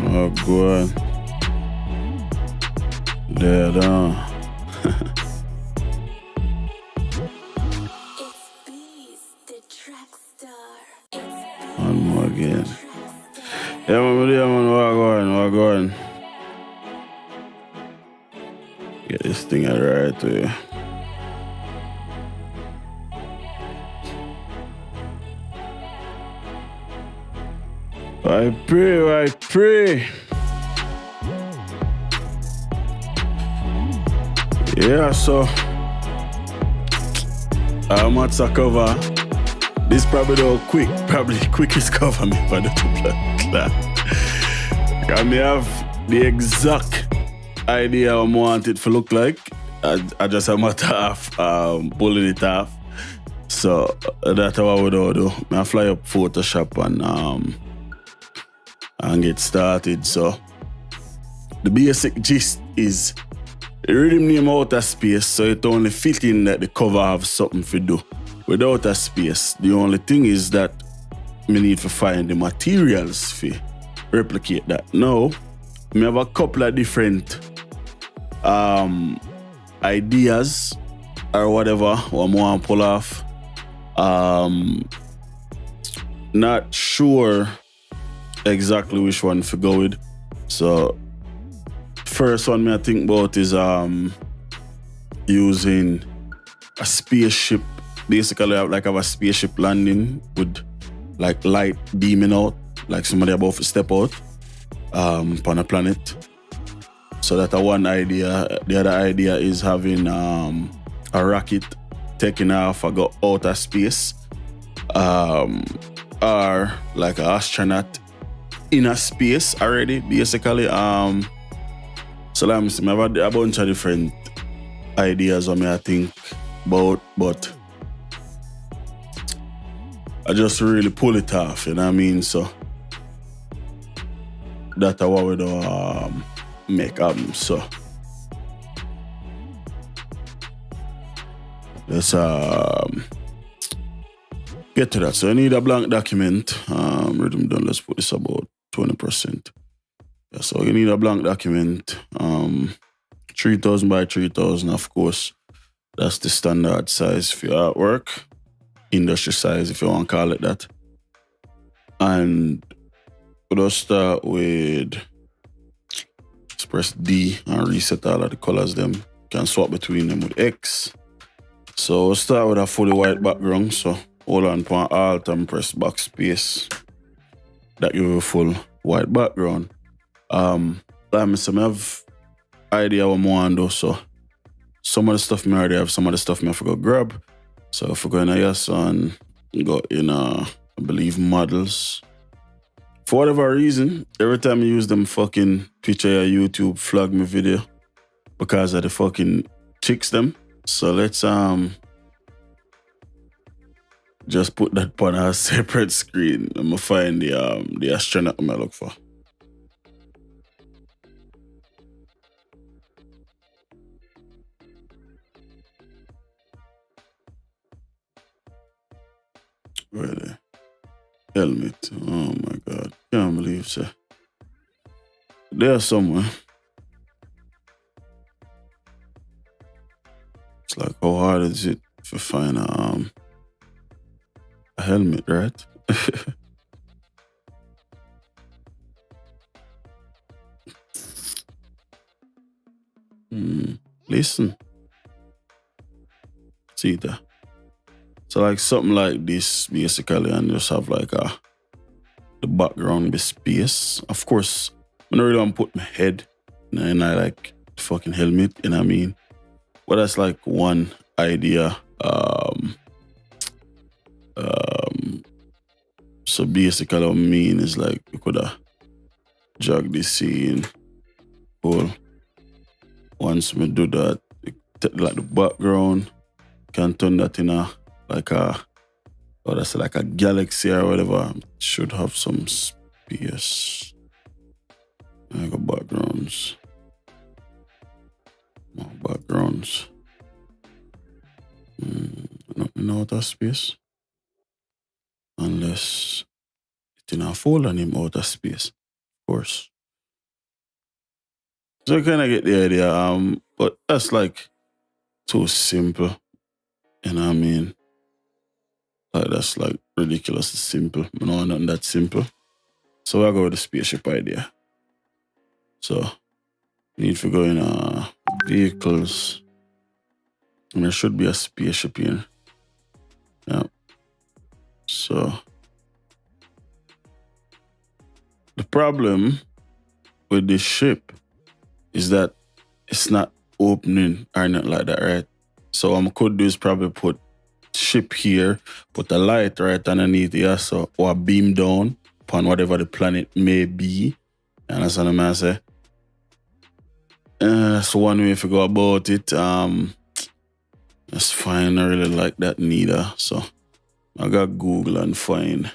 Oh, good. There, down. Itz-Beez-Da TrackStar. One more again. Yeah, man, we're going. Get this thing right way. I pray. Yeah, so what's a cover? This probably the quickest cover me for the black. I may have the exact idea I want it to look like. I just a matter of pulling it off. So that's what I would do. I fly up Photoshop and get started. So the basic gist is the Riddim name Outta Space, so it only fit in that the cover have something to do. Without a space, the only thing is that me need to find the materials to replicate that. Now, I have a couple of different ideas or whatever what I want to pull off. Not sure exactly which one to go with. So first one I think about is using a spaceship. Basically like have a spaceship landing with like light beaming out, like somebody about to step out on a planet. So that's one idea. The other idea is having a rocket taking off and go outer space. Or like an astronaut in a space already, basically. So let me see, I have a bunch of different ideas on me I think about, but I just really pull it off, you know what I mean? So that's what we do make albums. So let's get to that. So I need a blank document. Riddim done, let's put this about 20%. Yeah, so you need a blank document. 3,000 by 3,000, of course. That's the standard size for your artwork. Industry size, if you want to call it that. And we'll start with, let's press D and reset all of the colors them. You can swap between them with X. So we'll start with a fully white background. So hold on to Alt and press backspace. That give you a full white background. Like I said, I have idea what I want to do. So some of the stuff I already have, some of the stuff I have to go grab. So if we go in here, son, go in I believe models. For whatever reason, every time I use them fucking picture of YouTube flag me video because of the fucking chicks them. So let's just put that on a separate screen. I'm gonna find the astronaut I'm gonna look for. Really? Helmet. Oh my God. Can't believe so. There somewhere. It's like how hard is it to find a helmet, right? Listen. See that. So like something like this basically, and just have like the background with space. Of course, I don't really want to put my head in I like fucking helmet, you know what I mean? But that's like one idea. So basically what I mean is like you could have jog this scene. Cool. Once we do that, take like the background, can turn that in like a galaxy or whatever. It should have some space. I got backgrounds. More backgrounds. Not in outer space. Unless it's in a folder named Outer Space, of course. So you kind of get the idea. But that's like too simple. You know what I mean? Like that's like ridiculously simple. You know, nothing that simple. So I go with the spaceship idea. So need to go in vehicles. And there should be a spaceship here. Yeah. So the problem with this ship is that it's not opening or not like that, right? So what I could do is probably put ship here, put a light right underneath here, so or beam down upon whatever the planet may be. You understand what I say? That's one way to go about it. That's fine. I really like that neither. So I got Google and find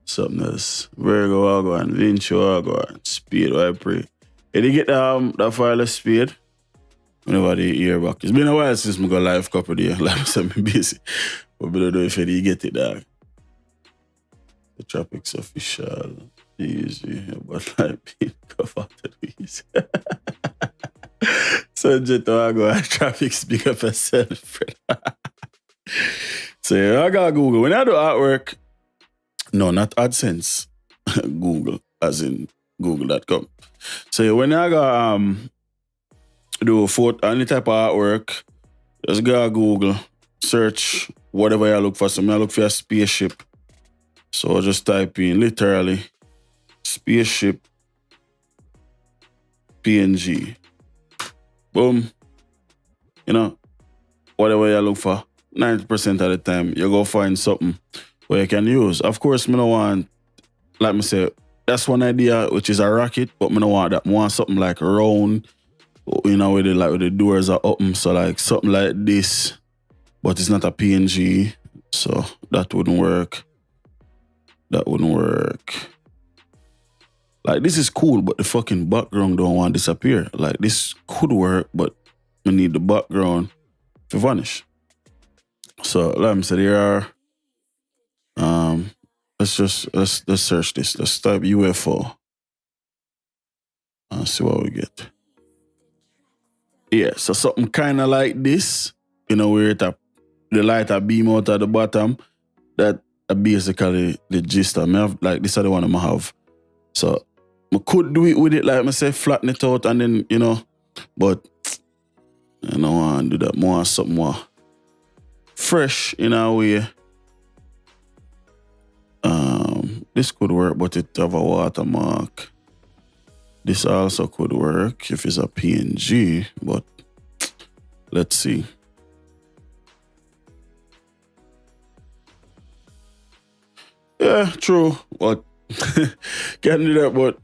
something else. Virgo, I go and Lynch, I go and Speed, I pray. Did you get that file Speed? Whenever they hear back. It's been a while since I got live couple there. Like I said, I'm busy. But I don't know if you get it, dog. The Tropics official. Easy. But like being covered these. So Jeto, I go and Traffic speak up yourself. So yeah, I got Google. When I do artwork, no, not AdSense. Google, as in google.com. So yeah, when I got do any type of artwork, just go to Google, search whatever you look for. So I look for a spaceship. So I just type in literally spaceship PNG. Boom. You know, whatever you look for, 90% of the time, you go find something where you can use. Of course, I don't want, like I say, that's one idea, which is a rocket, but I don't want that. I want something like round, you know, with the doors are open. So like something like this, but it's not a PNG. So that wouldn't work. That wouldn't work. Like this is cool, but the fucking background don't want to disappear. Like this could work, but we need the background to vanish. So let me say there are, let's search this. Let's type UFO and see what we get. Yeah, so something kind of like this, you know, where the light a beam out at the bottom. That basically the gist of me have, like this is the one I have. So I could do it with it, like I say, flatten it out and then, you know, but I don't want to do that. More something more fresh in a way. This could work, but it have a watermark. This also could work if it's a PNG, but let's see. Yeah, true, but can't do that, but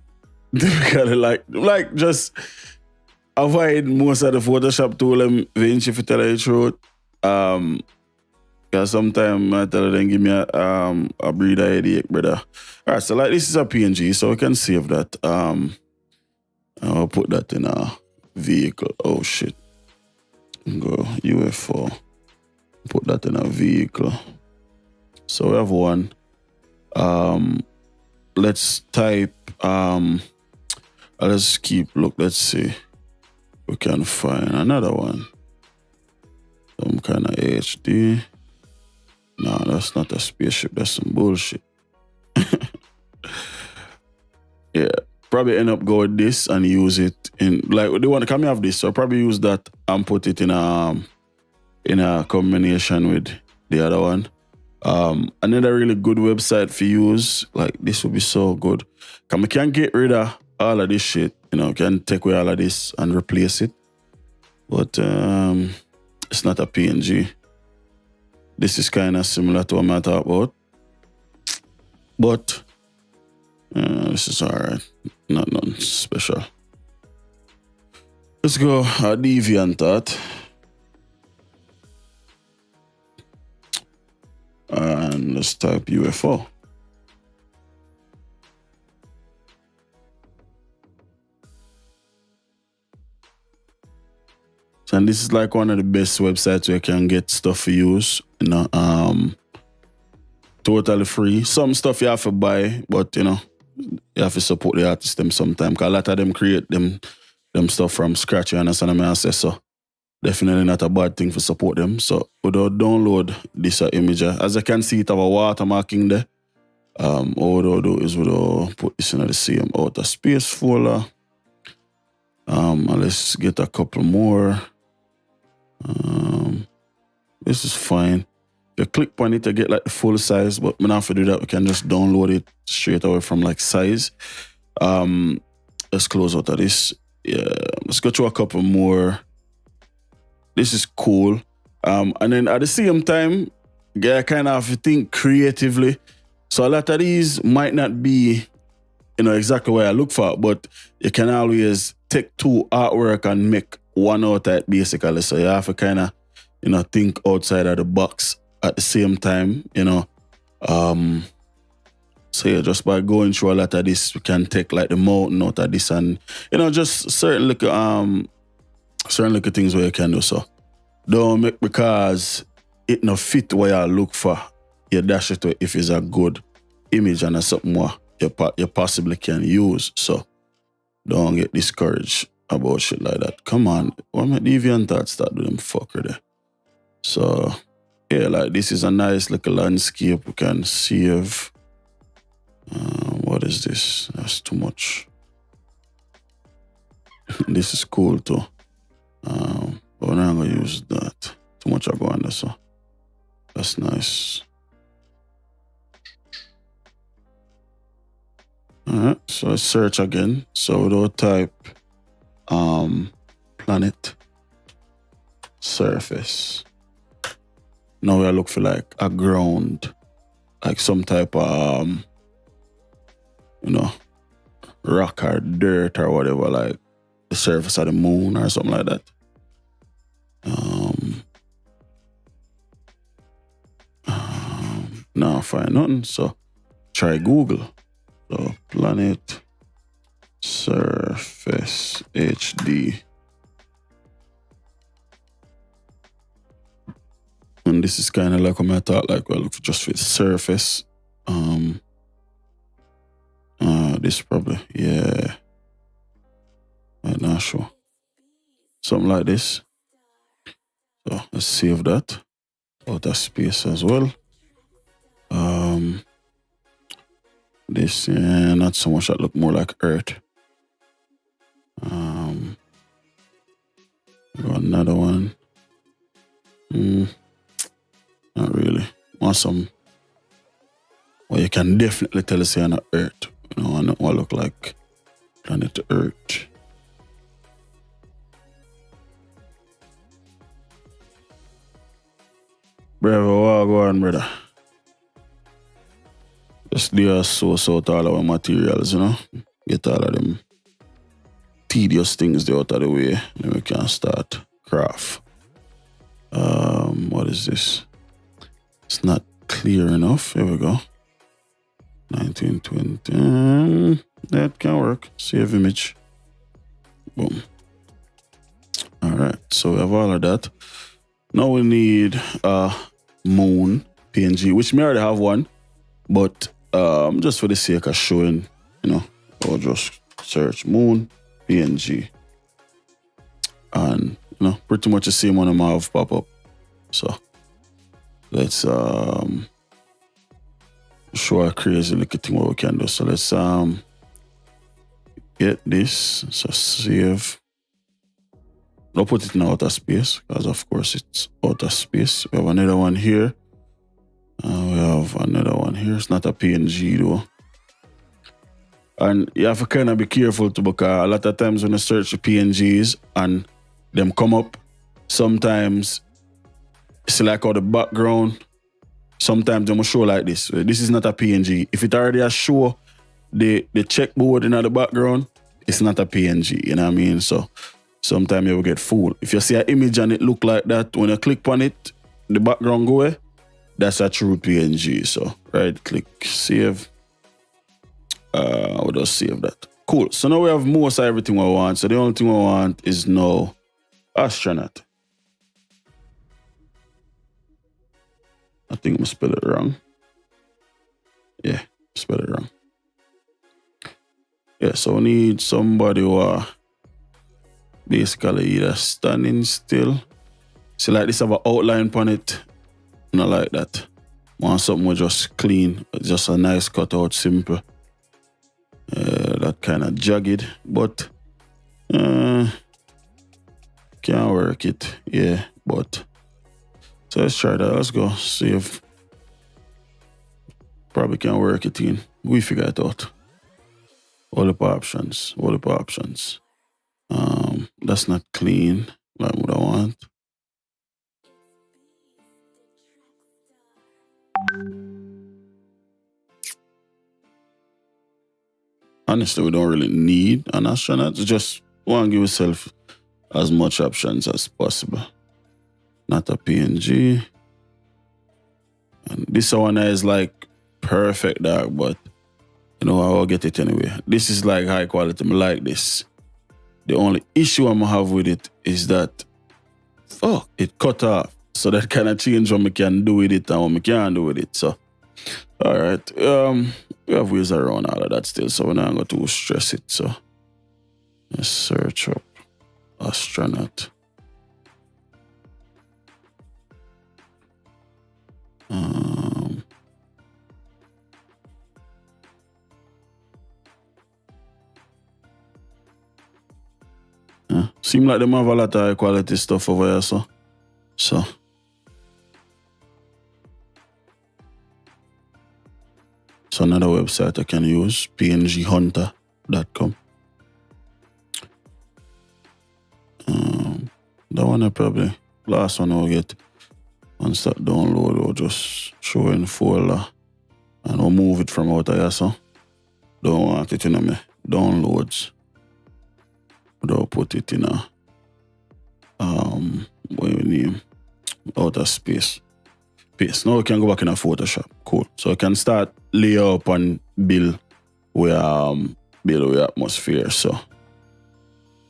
difficult, like just avoid most of the Photoshop tool and Vinci, if you tell you the truth. Because sometimes I tell them give me a breeder headache, brother. All right, so like this is a PNG, so we can save that. I'll put that in a vehicle. Oh shit. Go UFO. Put that in a vehicle. So we have one. Let's type let's look, let's see. We can find another one. Some kind of HD. No, that's not a spaceship, that's some bullshit. Yeah. Probably end up go with this and use it in, like they want to come have this, so I'll probably use that and put it in a combination with the other one. Another really good website for use, like this would be so good. Cause we can get rid of all of this shit, you know, can take away all of this and replace it. But it's not a PNG. This is kind of similar to what I talk about. But this is alright. Not nothing special. Let's go a deviant art. And let's type UFO. And this is like one of the best websites where you can get stuff for use. You know, totally free. Some stuff you have to buy, but you know, you have to support the artists them sometimes. Because a lot of them create them them stuff from scratch, you understand what I say? So definitely not a bad thing for support them. So we don't download this image. As you can see, it have a watermarking there. All we do is we put this in the same outer space folder. And let's get a couple more. This is fine. If you click on it to get like the full size, but we don't have to do that. We can just download it straight away from like size. Let's close out of this. Yeah, let's go through a couple more. This is cool. And then at the same time, you kind of have to think creatively. So a lot of these might not be, exactly what I look for, but you can always take two artwork and make one out of it basically. So you have to kind of, think outside of the box at the same time, So yeah, just by going through a lot of this, we can take like the mountain out of this and, just certain little things where you can do so. Don't make because it no fit what you look for. You dash it if it's a good image and something more you possibly can use. So don't get discouraged about shit like that. Come on, why my deviant thoughts start doing fucker there? So yeah, like this is a nice little landscape we can save. What is this? That's too much. This is cool too. But we're not gonna use that. Too much I go under, so that's nice. Alright, so let's search again. So we'll type planet surface. Now we look for like a ground, like some type of rock or dirt or whatever, like the surface of the moon or something like that. Now find nothing, so try Google. So planet surface HD. And this is kind of like what I thought, like we look for just for the surface. This probably, yeah. I'm not sure. Something like this. So let's save that. Outer space as well. This, not so much, that look more like Earth. Another one. Not really. Want some, well, you can definitely tell it's on Earth. I know what look like planet Earth. Bravo, go on, brother. Just there source out all our materials, Get all of them tedious things there out of the way. Then we can start craft. What is this? It's not clear enough. Here we go. 1920. That can work. Save image. Boom. All right. So we have all of that. Now we need moon PNG, which we already have one, but just for the sake of showing, I'll just search moon PNG, and pretty much the same one I have pop up. So let's show a crazy little thing what we can do. So let's get this. So save. Don't put it in outer space, because of course it's outer space. We have another one here. We have another one here. It's not a PNG though. And you have to kind of be careful too, because a lot of times when you search the PNGs and them come up, sometimes it's like how the background, sometimes they will show like this. This is not a PNG. If it already has show the checkboard in the background, it's not a PNG, you know what I mean? So sometimes you will get fooled. If you see an image and it look like that, when you click on it, the background go away, that's a true PNG. So right click, save. We'll just save that. Cool. So now we have most of everything we want. So the only thing we want is now astronaut. I think I spelled it wrong. Yeah, spelled it wrong. Yeah, so we need somebody who basically either standing still. See, like this have an outline on it. Not like that. Want something with just clean, just a nice cutout, simple. That kind of jagged, but can't work it. Yeah, but so let's try that. Let's go see if probably can work it in. We figure it out. All the options. That's not clean like what I want. Honestly, we don't really need an astronaut. Just want to give yourself as much options as possible. Not a PNG. And this one is like perfect dark, but you know, I'll get it anyway. This is like high quality. I like this. The only issue I'm gonna have with it is that, it cut off. So that kind of change what we can do with it and what we can't do with it. So, all right. We have ways around all of that still, so we're not going to stress it. So, let's search up astronaut. Seem like them have a lot of high quality stuff over here, so. So another website I can use, pnghunter.com. That one I probably, last one I'll get. Once that download, we'll just show in folder and we'll move it from out of here, so. Don't want it in my downloads. Don't put it in a, what do you name? Outer space. Now we can go back in a Photoshop. Cool. So we can start lay up and build with atmosphere. So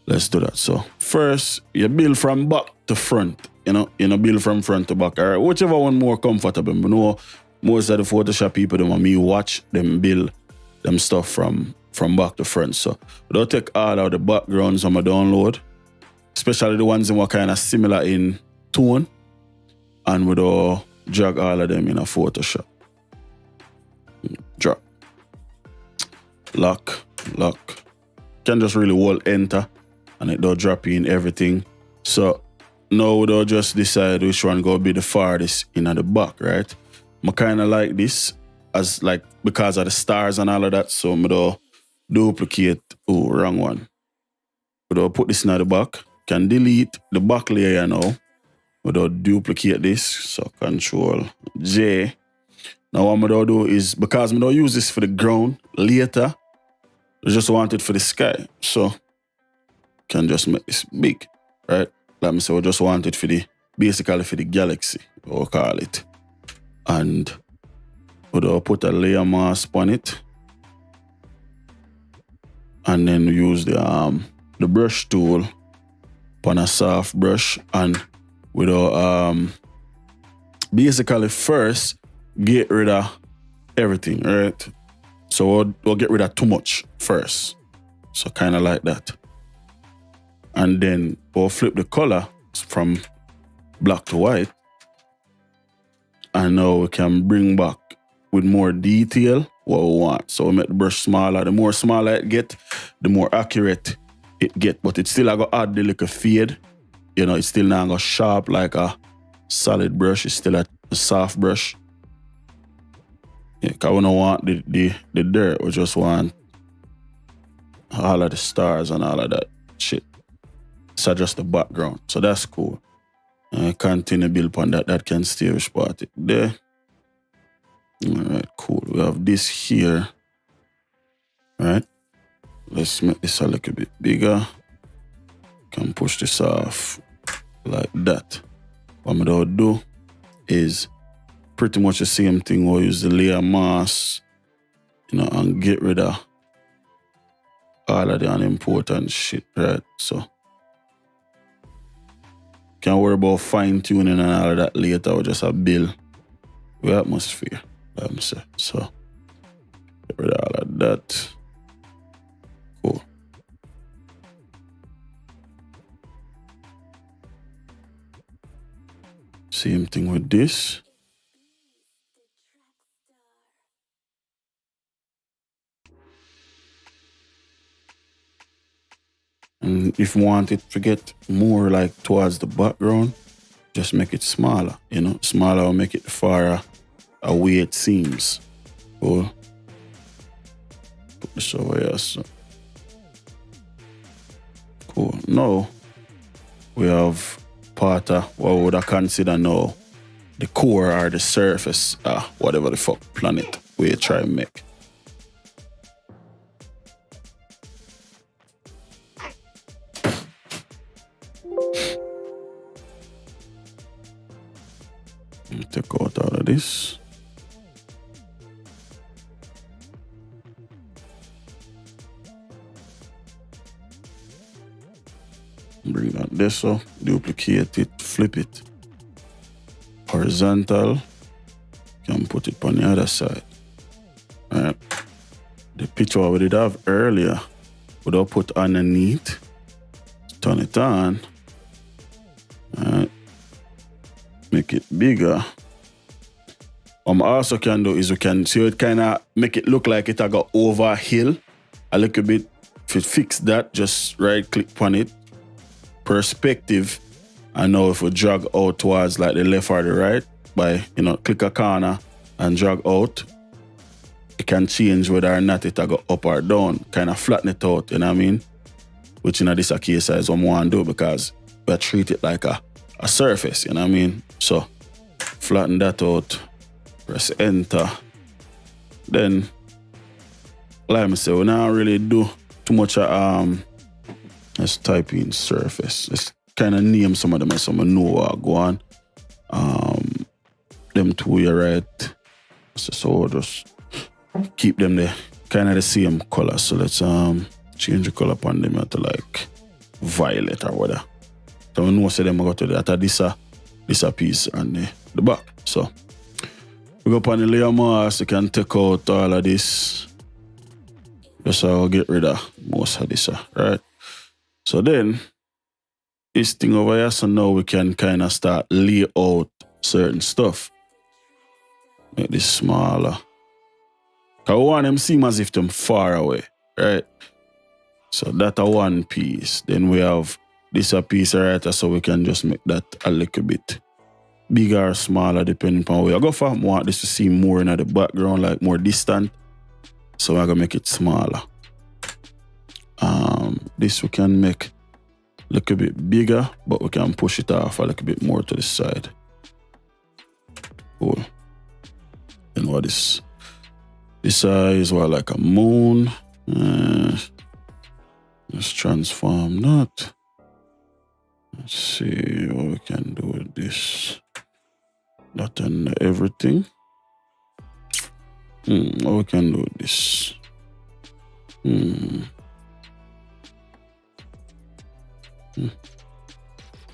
let's do that. So first, you build from back to front. You know, build from front to back. Or whichever one more comfortable. You know, most of the Photoshop people, them want me watch them build them stuff from back to front. So we'll take all of the backgrounds on my download, especially the ones that were kind of similar in tone, and we'll drag all of them in a Photoshop. Drag. Lock. Can just really hold enter and it will drop in everything. So now we'll just decide which one go be the farthest in the back, right? I kind of like this as like because of the stars and all of that. So I'm duplicate, wrong one. We'll put this in the back. Can delete the back layer now. We'll duplicate this. So Control J. Now what I'm going to do is, because I'm going to use this for the ground later, I just want it for the sky. So can just make this big, right? Let me say we just want it for basically for the galaxy, we'll call it. And we'll put a layer mask on it. And then use the brush tool on a soft brush, and we'll basically first get rid of everything, right? So we'll get rid of too much first. So kind of like that. And then we'll flip the color from black to white. And now we can bring back with more detail what we want. So we make the brush smaller. The more smaller it get, the more accurate it get. But it's still I go add the little fade. You know, it's still not go sharp like a solid brush. It's still a soft brush. Yeah, because we don't want the dirt. We just want all of the stars and all of that shit. So just the background. So that's cool. Continue build upon that. That can stay which part there. All right, cool. We have this here. All right. Let's make this a little bit bigger. Can push this off like that. What I'm going to do is pretty much the same thing. We'll use the layer mask, and get rid of all of the unimportant shit, right? So can't worry about fine tuning and all of that later. We'll just build with atmosphere. Let me say. So get rid of all of that. Cool. Same thing with this. And if you want it to get more like towards the background, just make it smaller, you know. Smaller will make it farther away it seems. Cool. Put this over here. So. Cool. Now, we have part of what we would I consider now the core or the surface, whatever the fuck planet we try and make. Take out all of this. Bring that this up, duplicate it, flip it. Horizontal. Can put it on the other side. Alright. The picture we did have earlier, would I put underneath, turn it on. Alright. Make it bigger. Also can do is we can see it kind of make it look like it I got over a hill a little bit. If it fix that, just right click on it. Perspective. And now if we drag out towards like the left or the right by, you know, click a corner and drag out, it can change whether or not it I go up or down, kind of flatten it out, you know what I mean? Which in this case is what I want to do because we treat it like a surface, you know what I mean? So flatten that out. Press enter. Then, like I say, we not really do too much. Let's type in surface. Let's kind of name some of them so I know what go on. Them two here, right? So we'll just keep them there, kind of the same color. So let's change the color upon them to like violet or whatever. So we know say them go to that this a piece and the back. So we go upon the layer mask, you can take out all of this. Just get rid of most of this, right? So then, this thing over here, so now we can kind of start lay out certain stuff. Make this smaller. Because we want them seem as if them far away, right? So that's a one piece. Then we have this a piece right, so we can just make that a little bit bigger or smaller depending on where I go for. I want this to seem more in the background, like more distant. So I'm gonna make it smaller. This we can make a little bit bigger, but we can push it off a little bit more to the side. Cool. And what is this is what like a moon. Let's transform that. Let's see what we can do with this. That and everything. What we can do with this.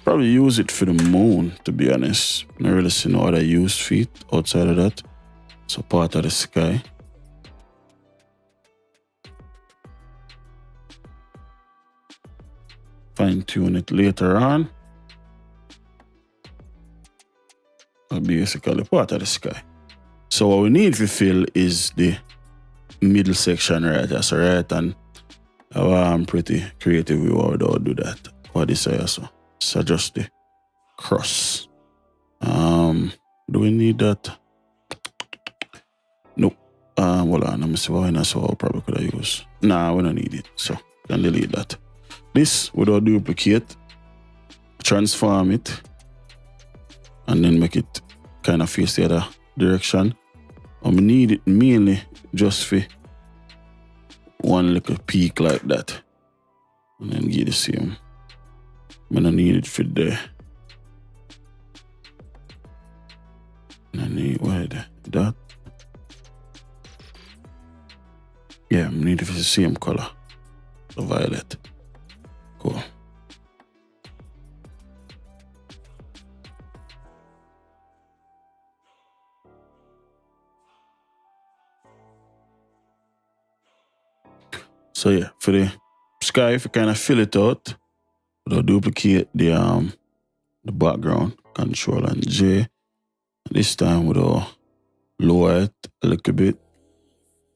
Probably use it for the moon, to be honest. I don't really see no other use for it outside of that. So part of the sky. Fine tune it later on. Basically part of the sky. So what we need to fill is the middle section right there. So right, and I'm pretty creative with how to do that. What is here so? So just the cross. Do we need that? Nope. Hold on, let me see what else I probably could have used. Nah, we don't need it. So can delete that. This without duplicate, transform it, and then make it kind of face the other direction. We need it mainly just for one little peak like that. And then get the same. I don't need it for there. And I need that. Yeah, I need it for the same color. The violet. Cool. So yeah, for the sky, if you kind of fill it out, we'll duplicate the the background, Control and J. This time we'll lower it a little bit.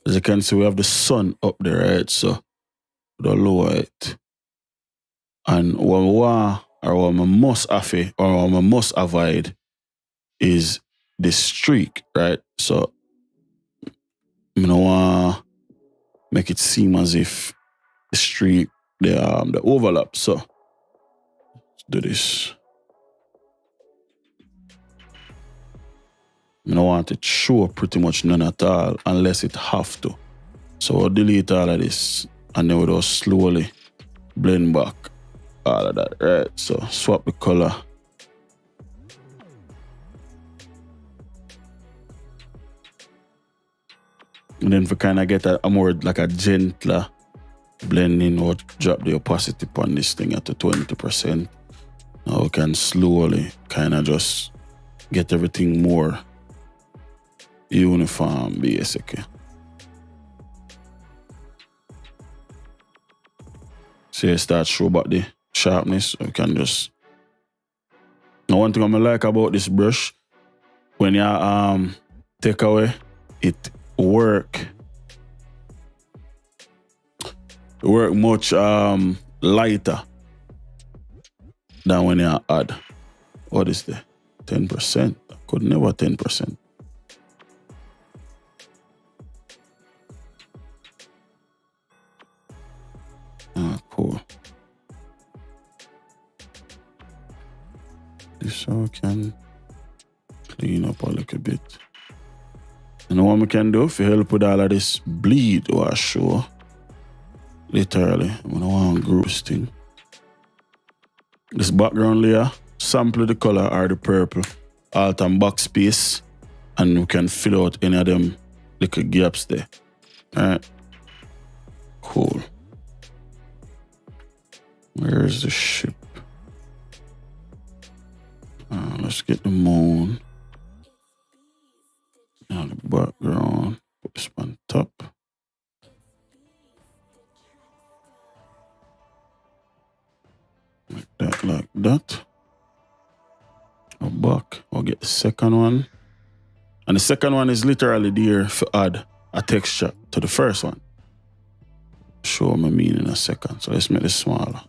As you can see, we have the sun up there, right? So we'll lower it. And what we want, or what we must have, or what we must avoid is the streak, right? So I don't want to make it seem as if the streak, the overlap. So let's do this. I don't want it to show pretty much none at all unless it have to. So we'll delete all of this and then we'll just slowly blend back all of that, right? So swap the color. And then for kind of get a more like a gentler blending, or drop the opacity on this thing at the 20%. Now we can slowly kind of just get everything more uniform, basically. So you start show back the sharpness. We can just. Now one thing I like about this brush, when you take away, it work much lighter than when you add. What is the 10%? I could never 10%. Cool. This I can clean up a little bit. And what we can do to help with all of this bleed or show, literally, I don't want to group this thing. This background layer, sample the color or the purple, alt and backspace, and we can fill out any of them little gaps there. Alright. Cool. Where's the ship? Let's get the moon. Now the background. Put this on top. Like that. Go back. I'll get the second one. And the second one is literally there to add a texture to the first one. Show my mean in a second. So let's make this smaller.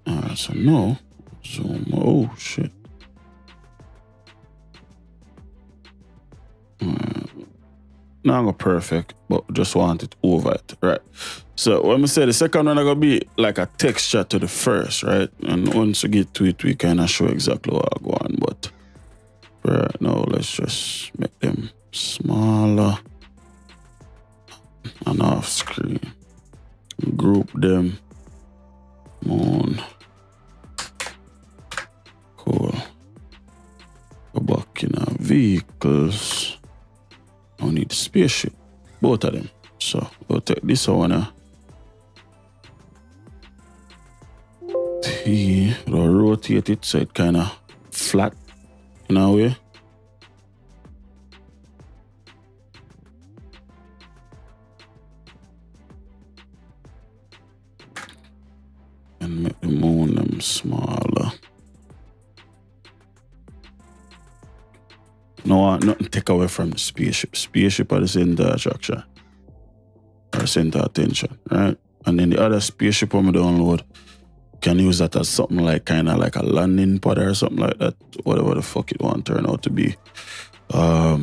Alright, so now, zoom. Oh, shit. Not go perfect, but just want it over it, right? So when we say the second one, is gonna be like a texture to the first, right? And once we get to it, we kind of show exactly what I go on. But right now, let's just make them smaller and off screen. Group them on. Cool. Go back in our vehicles. I need the spaceship, both of them. So we'll take this one now. We'll rotate it so it kind of flat in a way. And make the moon them smaller. No, nothing take away from the spaceship. Spaceship are the center attraction. Or center attention, right? And then the other spaceship when we download, can use that as something like kind of like a landing pod or something like that. Whatever the fuck it want to turn out to be. Let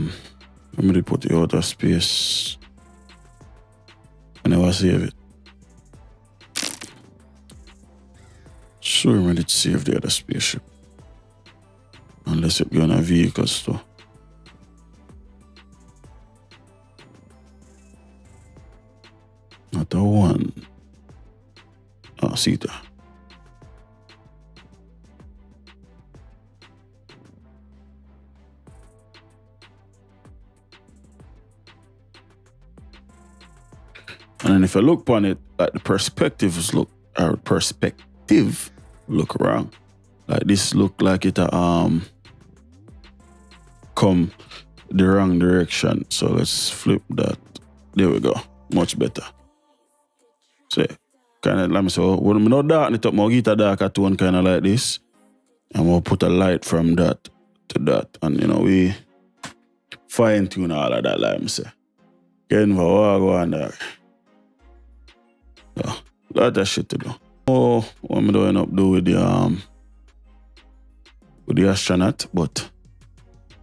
me put the outer space. I never save it. Sure, I did save the other spaceship. Unless it go on a vehicle store. Not a one. Oh, see that. And then if I look upon it, like the perspectives look wrong. Like this look like it come the wrong direction. So let's flip that. There we go. Much better. So kind of, let me say, when I'm not darken it up, I'll get a darker tone kind of like this. And we'll put a light from that to that. And, you know, we fine tune all of that, like I say. Getting for what go on there. So, lot of shit to do. Oh, what I'm doing up do with the astronaut, but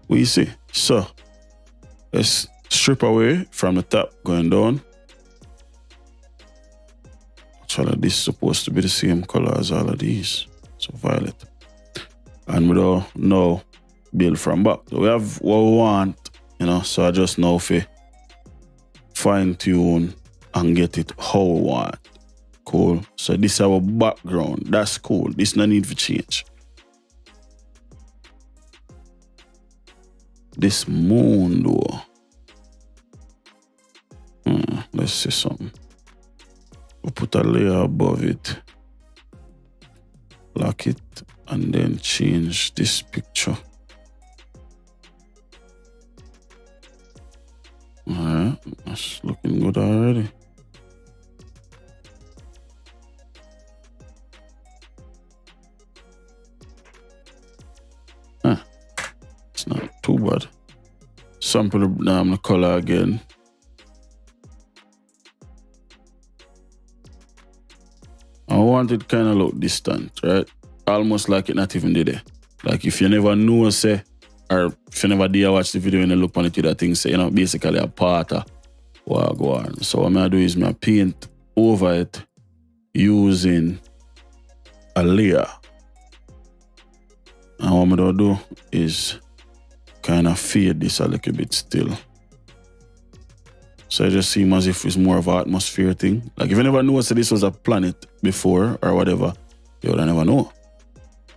we see. So, let's strip away from the top going down. Actually, this is supposed to be the same color as all of these. So violet. And we don't now build from back. So we have what we want, you know, so I just know if we fine tune and get it how we want. Cool. So this is our background. That's cool. This no need for change. This moon though. Let's see something. We'll put a layer above it. Lock it and then change this picture. Alright, that's looking good already. It's not too bad. Sample the color again. I want it kind of look distant, right? Almost like it not even there. Like if you never know, say, or if you never did watch the video and you look on it, that thing say, you know, basically a part of what I go on. So what I do is I paint over it using a layer. And what I'm gonna do is kind of fade this a little bit still. So it just seems as if it's more of an atmosphere thing. Like if you never knew that this was a planet before or whatever, you would never know.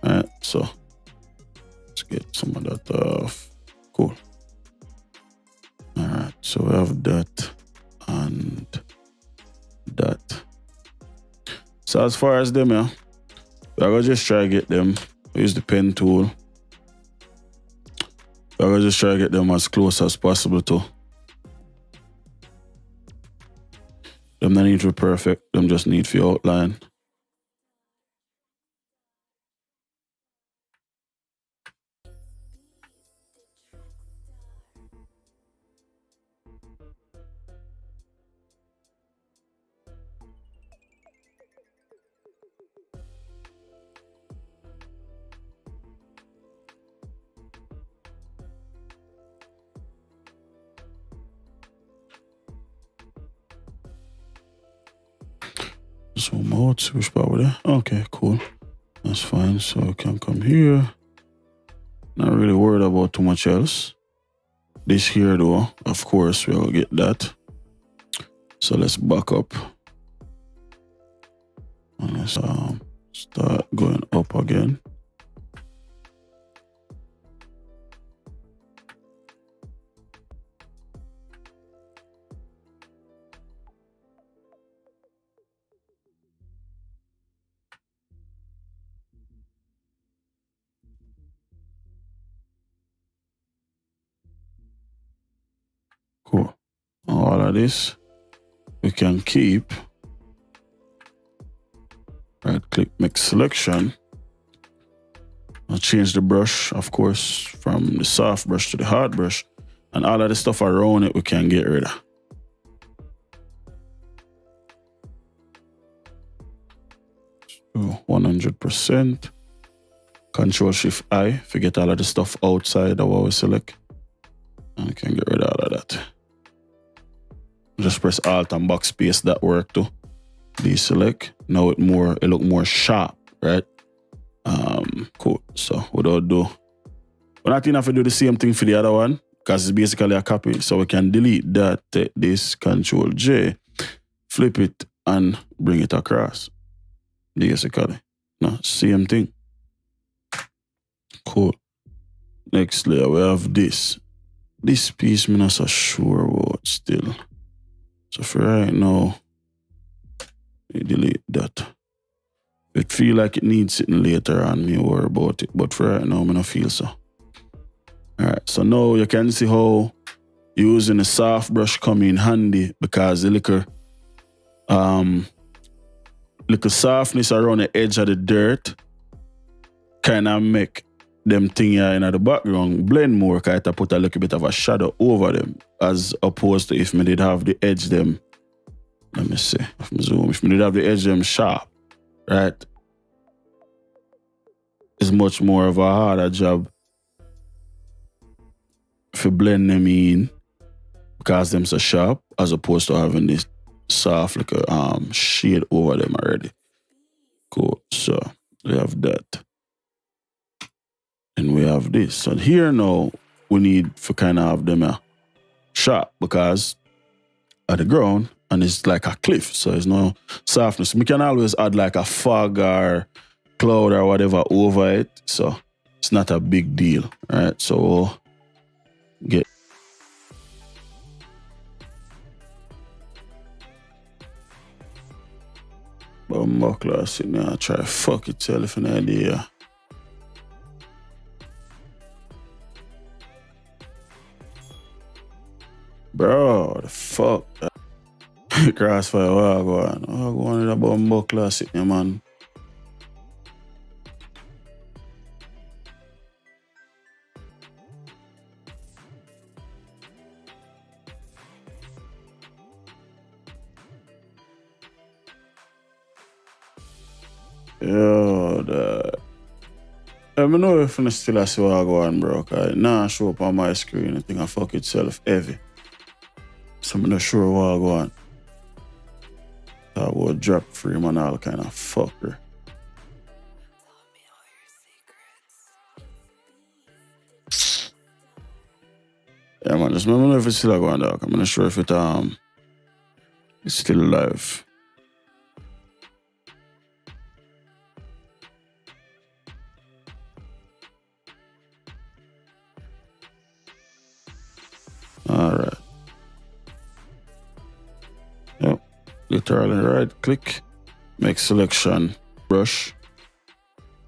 Alright, so let's get some of that off. Cool. Alright, so we have that and that. So as far as them, yeah, we're gonna just try to get them. Use the pen tool. We're gonna just try to get them as close as possible to. Them don't need to be perfect, them just need for your outline. Zoom out, see which part we're there. Okay, cool. That's fine. So we can come here. Not really worried about too much else. This here though, of course, we'll get that. So let's back up. And let's start going up again. Cool. All of this we can keep. Right click, make selection. I'll change the brush, of course, from the soft brush to the hard brush. And all of the stuff around it we can get rid of. So 100%. Control Shift I, forget all of the stuff outside of what we select. And we can get rid of all of that. Just press Alt and backspace, that work too. Deselect. Now it look more sharp, right? Cool. So without do, we're not gonna have to do the same thing for the other one because it's basically a copy. So we can delete that, take this, Control J, flip it and bring it across. Basically. No, same thing. Cool. Next layer we have this. This piece I'm not so sure about still. So for right now, we delete that. It feel like it needs something later on, me worry about it. But for right now, I don't feel so. Alright, so now you can see how using a soft brush come in handy because the liquor little softness around the edge of the dirt kind of make them thing here in the background blend more, because it put a little bit of a shadow over them, as opposed to if me did have the edge them, let me see, if me zoom, if me did have the edge them sharp, right? It's much more of a harder job if you blend them in, because them so sharp, as opposed to having this soft like a shade over them already. Cool, so we have that. And we have this. So here now, we need to kind of have them sharp, because at the ground, and it's like a cliff, so there's no softness. We can always add like a fog or cloud or whatever over it, so it's not a big deal, right? So we'll get Bumbuckler sitting there, try fuck itself in the idea. Bro, the fuck? Crossfire, what I go on? What I go on with a Bumbuckler sitting there, man? Yo, I don't know if I still see what I go on, bro. Cause now show up on my screen, I think I fuck itself heavy. So I'm not sure what I go on. I will drop frame and all kind of fucker. Yeah, man, just remember if it's still going, dog. I'm not sure if it's still alive. Alright. Yep. Literally right click, make selection, brush.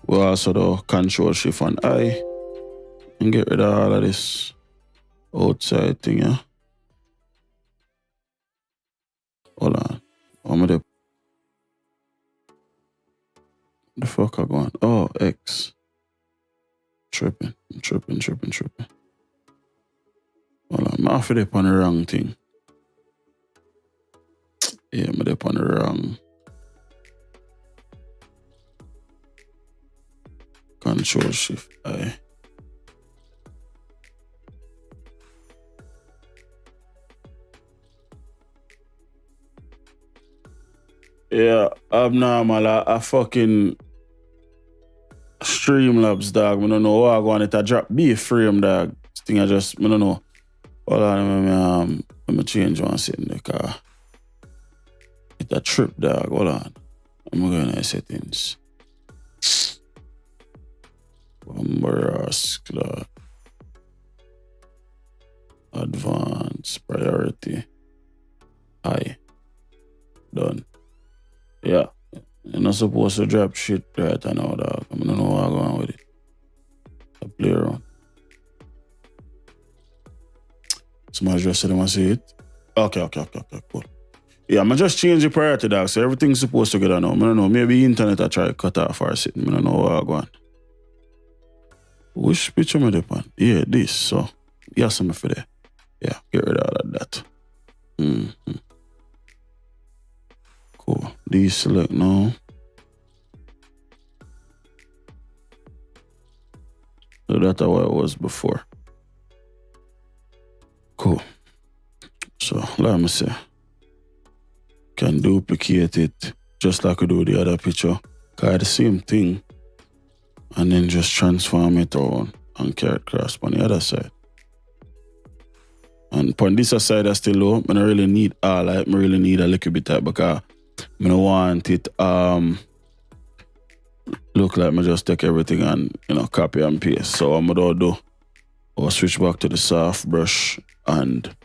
We'll also do Control Shift and I and get rid of all of this outside thing, yeah. Hold on. What am I the fuck I going? Oh, X. Tripping. Hold on, I'm off it on the wrong thing. Yeah, I'm up on the wrong. Control Shift I. Yeah, abnormal. I fucking Streamlabs, dog. I don't know what I go on it. I drop B frame, dog. This thing I don't know. Hold on, let me change one setting in the car. It's a trip, dog. Hold on. I'm going to settings. Bomberask, advanced priority. High. Done. Yeah. You're not supposed to drop shit right now, dog. I don't know what I'm going with it. I play around. Somebody just said they want to see it. Okay, cool. Yeah, I'm just change the priority, dog. So everything's supposed to get on now. I don't know. Maybe internet I try to cut off or something. I don't know what I'm going. Which picture am I on? Yeah, this. So, yes, I'm for there. Yeah, get rid of all of that. Cool. Deselect now. So that's how it was before. Cool. So, let me see. Can duplicate it just like we do the other picture. Cause the same thing. And then just transform it on and carry it across on the other side. And on this side I still low. I don't really need all I really need a little bit of because I don't want it look like I just take everything and copy and paste. So what I'm gonna do, I'll switch back to the soft brush and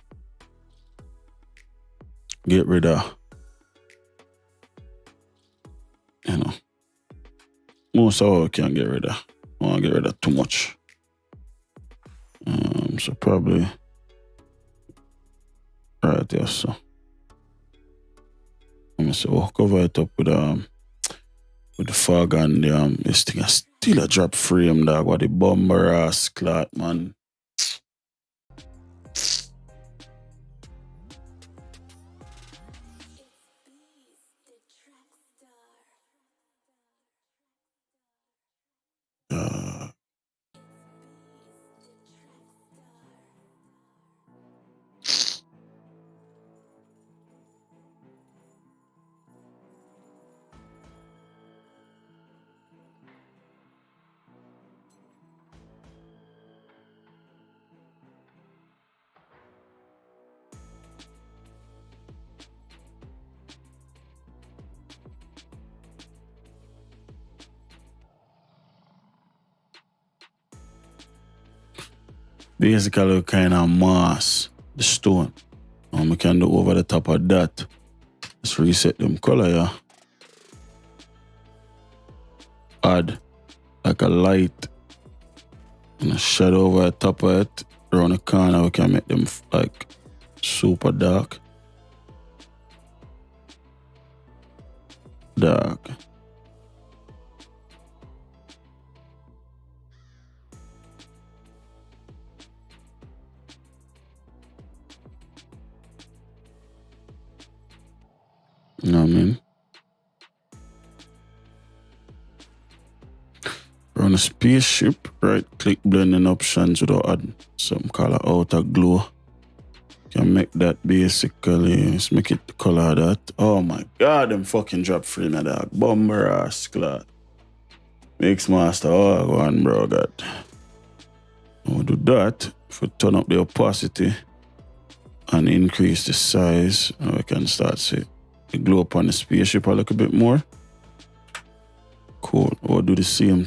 get rid of most of what I can get rid of. I want to get rid of too much. So probably right there. So let me see. We'll cover it up with with the fog and this thing is still a drop frame, dog. What the bomber ass clot, man. Basically, kind of mask the stone. And we can do over the top of that. Let's reset them color, yeah. Add like a light and a shadow over the top of it. Around the corner, we can make them like super dark. Dark. You know what I mean? Run a spaceship, right click blending options without add some color outer glow. Can make that basically, let's make it the color of that. Oh my god, them fucking drop frame of that. Bomber ass clot. Mix master, oh go on bro, god. We'll do that. If we turn up the opacity and increase the size, and we can start see the glow up on the spaceship a little bit more. Cool. We'll do the same